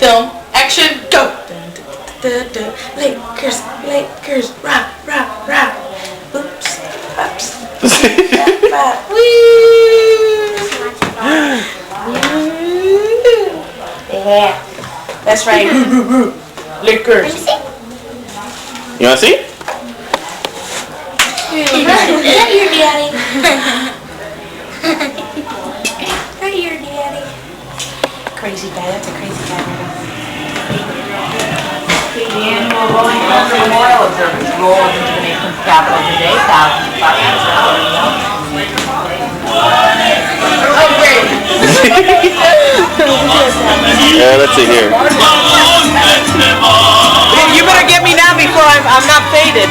Film, action, go. Lakers, Lakers, rah, rah, rah. Oops, ups. Yeah, that's right. Lakers. You wanna see? Is that your daddy? Right here, daddy. Crazy guy, that's a crazy guy. The annual Rolling Hills Memorial Observance rolls into the nation's capital today. Thousands of Yeah, let's see here. You better get me now before I'm not faded.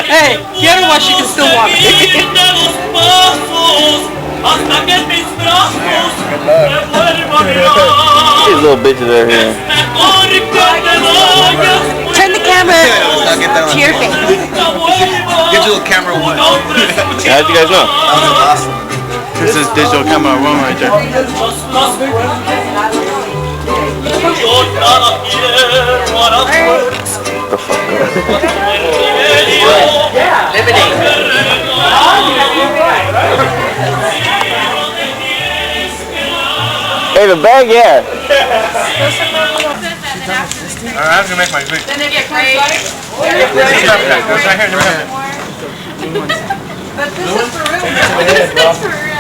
Hey, get her while she can still walk. These little bitches are here. Turn the camera to your face. Digital camera one. How'd you guys know? This is digital camera one right there. The fuck? Hey, the bag, yeah. Alright, I'm gonna make my drink. Then they get great. It's right here. But this is for real. This is for real.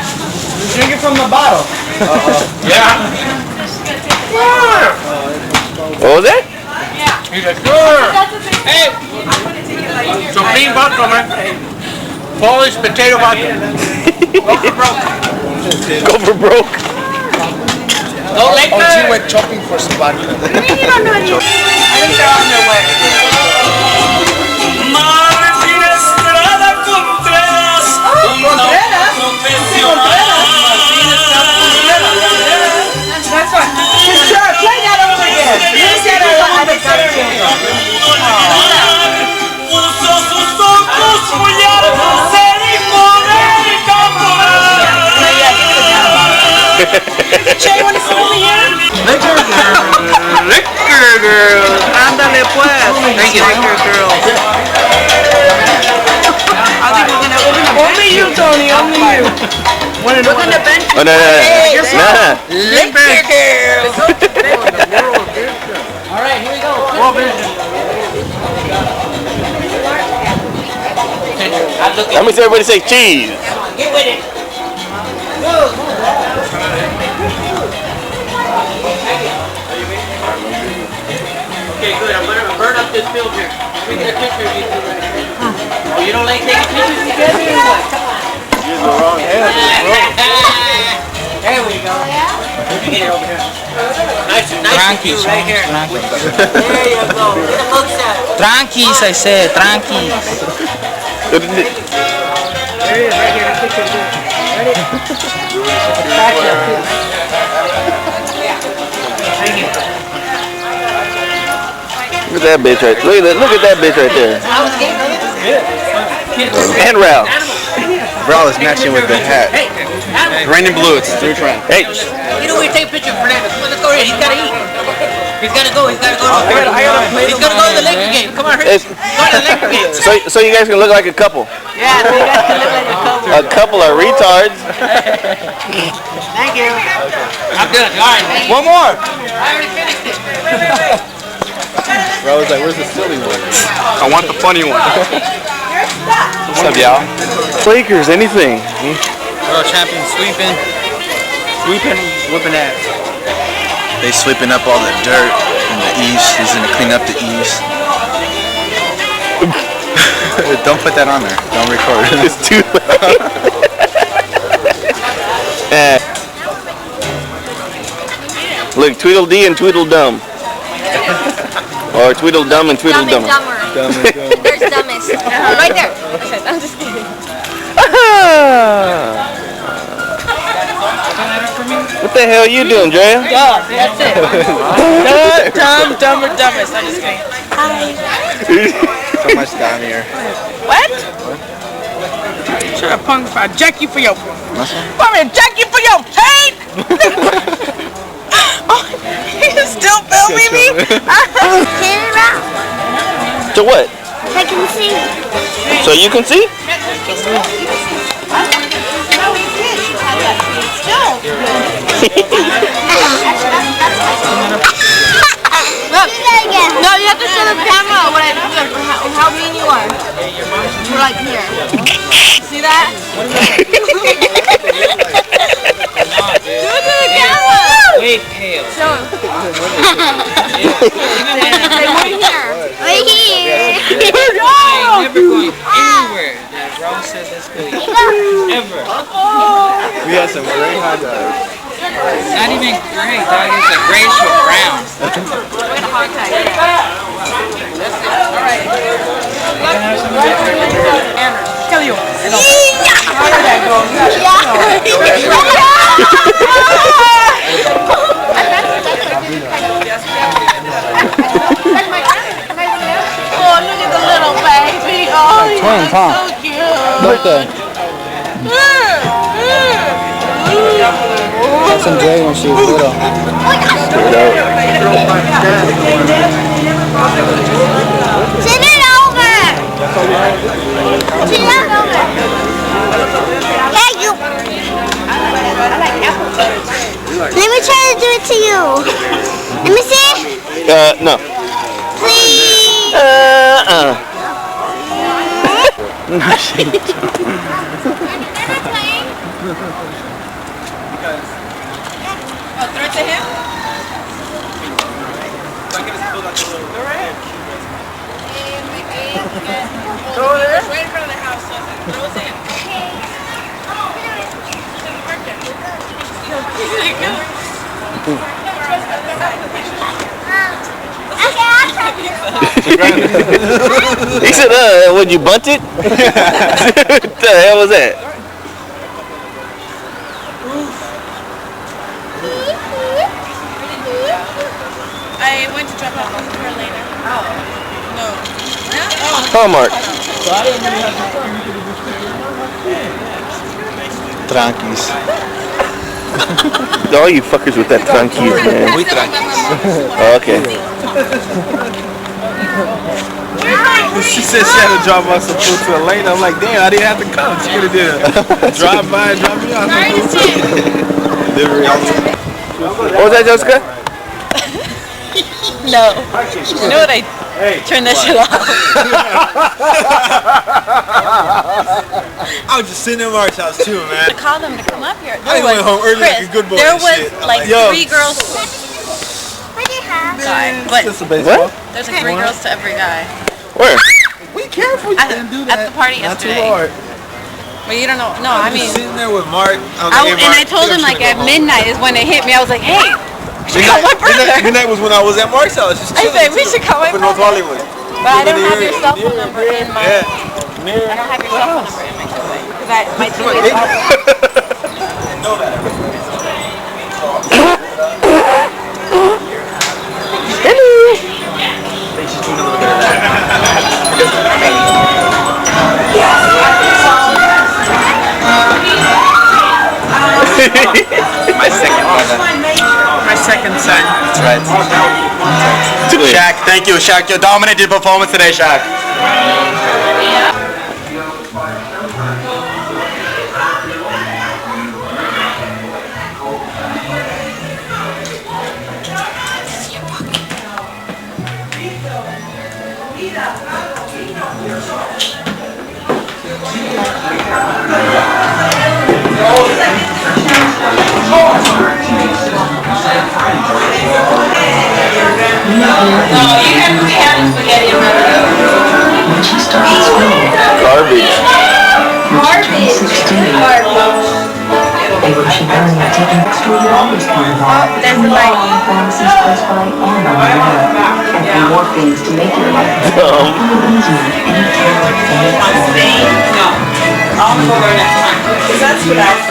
Drink it from the bottle. Yeah. What was that? He's like, sure. Hey. Supreme vodka, man. Polish potato vodka. Go for broke. Oh, she went shopping for some vodka. You don't know any. I think they're on their way. That's right. Sure, play that over again. You said Che, you want to sit over here? Liquor girl. Ándale pues. Thank you. Liquor girl. I think we're gonna only you, Tony. Only you. We're gonna bench. Oh, no. Nah. Liquor girl. All right, here we go. Let me see everybody say cheese. Get with it. Okay, good. I'm gonna burn up this film here. Let me get a picture of you two right here. Oh, you don't like taking pictures together or what? Use the wrong hand. There we go. Let me get it over here. Nice to you right here. There you go. Get a mugshot. Tranquis, I said. Tranquis. There it is, right here. That picture is ready? Look at that bitch right. Look at that bitch right there. And Ralph. Ralph is matching with the hat. Rain and blue, it's through trend. Hey. You know, we take a picture of Fernando. Come on, let's go here. He's got to eat. He's got to go. He's got to go to the party. He's got to go to the Laker game. Come on, Rich. Go to the Laker game. So you guys can look like a couple. Yeah, so you guys can look like a couple. A couple of retards. Thank you. I'm good. All right. One more. I already finished it. Bro, I was like, where's the silly one? I want the funny one. What's up, y'all? Lakers, anything. World champion sweeping, whipping ass. They sweeping up all the dirt in the east. He's gonna clean up the east. Don't put that on there. Don't record it. It's too late. Look, Tweedledee and Tweedledum. Or Tweedledum and Tweedledum. Dumb and dumber. There's dumbest. Right there. I'm just kidding. What the hell are you doing, Drea? That's it. Dumb or dumbest. I'm just kidding. So much down here. What? Sure, a punk if I jack you for your. I'm gonna jack you for your tape. Still filming me? Turn it around. So what? I can see. So you can see? Look. No, you have to show the camera what I do, how mean you are. You're like here. See that? Do it to the camera. Wait, pale. Show him. Say right here. Right here. I'm never going anywhere that Ross says that's good. Ever. We had some great hot dogs. Not even gray, dog. It's a grayish with brown. Tell you. Oh, look at the little baby. Oh, he's so cute. Birthday. That's Andre when she was little. Send it over. Send it over. Hey, you. Let me try to do it to you. Let me see. No. Please. Oh, throw it to him? Throw it there? Right in front of the house, so throw it in. He said, would you bunt it? What the hell was that? I went to drop off on her later. Oh. No. Hallmark. Tranquis. All you fuckers with that tranquis, man. Muy tranquis. Oh, okay. She said she had to drop off some food to Elena. I'm like, damn, I didn't have to come. She could have did a drive by and drop me off. Delivery. What was that, Jessica? No. You know what? I turned that shit off. I was just sitting in Mark's house too, man. I called them to come up here. I went home early like a good boy. There and was shit. I'm like yo, 3 girls. What do you have? Guy, but Just a baseball. there's like 3 girls to every guy. Where? Be careful, you didn't do that. At the party Not too yesterday. hard. But you don't know. No, I mean, Just sitting there with Mark. and I told him like at midnight is when it hit me. I was like, hey, we should call my brother. Midnight was when I was at Mark's house. Just I said, chilling, we too. should call my Up in North brother. Hollywood. But I don't have your cell phone number in my. Yeah. I don't have your cell phone number in my two-way because my two-way is off. My second brother. My second son. That's right. Shaq, thank you, Shaq. You dominated the performance today, Shaq. Garbage. There's the light. More things to make your life That's what I've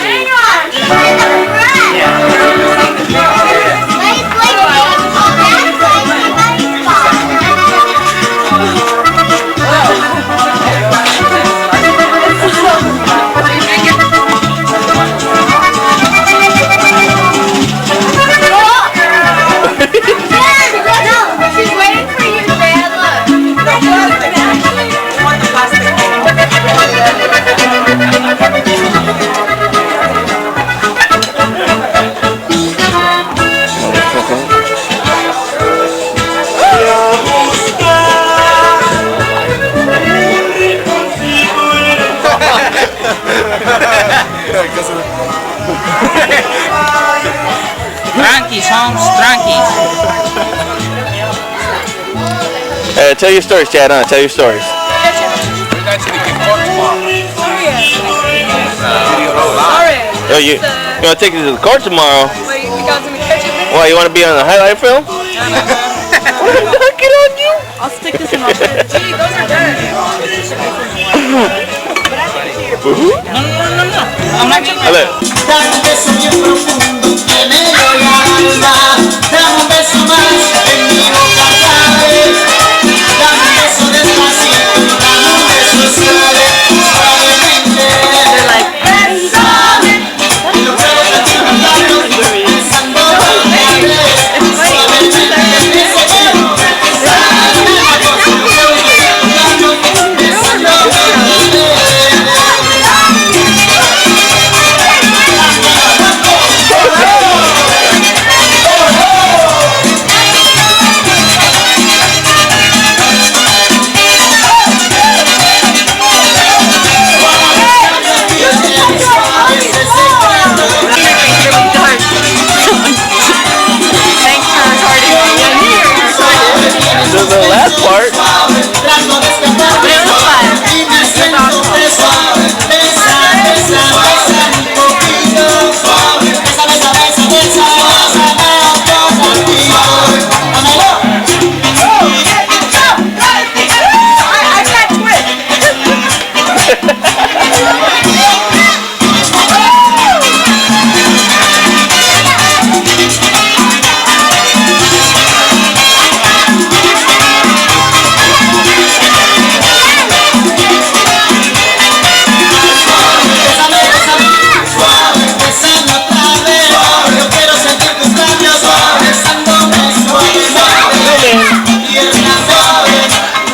Hang on. because of Tranquis, Holmes, tranquis. Tell your stories, Chad. Tell your stories. we're actually get caught tomorrow. Oh, you want to take us to the court tomorrow? Why, you want to be on the highlight film? Get on you. I'll stick this in my bed. No. I'm not getting Hello. Dame un beso bien profundo que me llega al alma. Dame un beso más en mi boca sabes. Dame un beso despacito, dame un beso suave, suavemente. Bésame, y lo quiero sentir hablando, pensando otra vez. Suavemente bésame, bésame, besando otra vez. The last part. Trato de escapar y me siento suave. Besa, besa, besa un poquito suave. Besa, besa, besa, besa, bésame otro ratito. Dámelo. I can't quit. Bésame, bésame, suave, bésame otra vez. Yo quiero sentir tus labios suaves, besándome suave, suave. Tierna suave,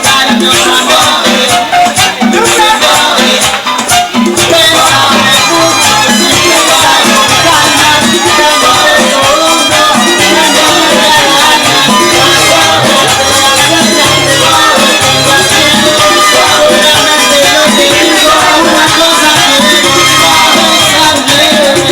cariñosa suave, dulce suave. Bésame mucho, si piensas con calma, dándole todo, dándole la gana. Más suave, suave, suave, tengo haciendo suavemente yo te digo una cosa quiero suave también.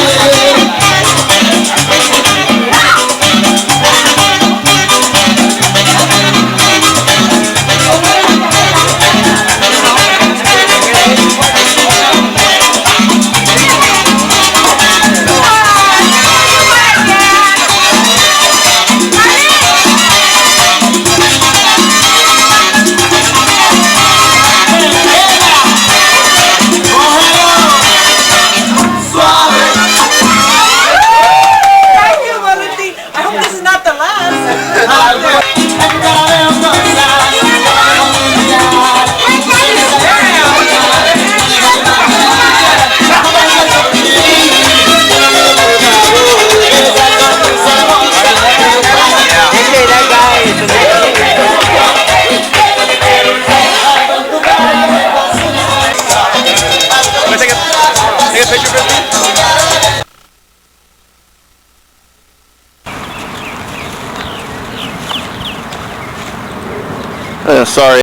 Thank you, Melody. I hope this is not the last. Take a picture with me. Sorry.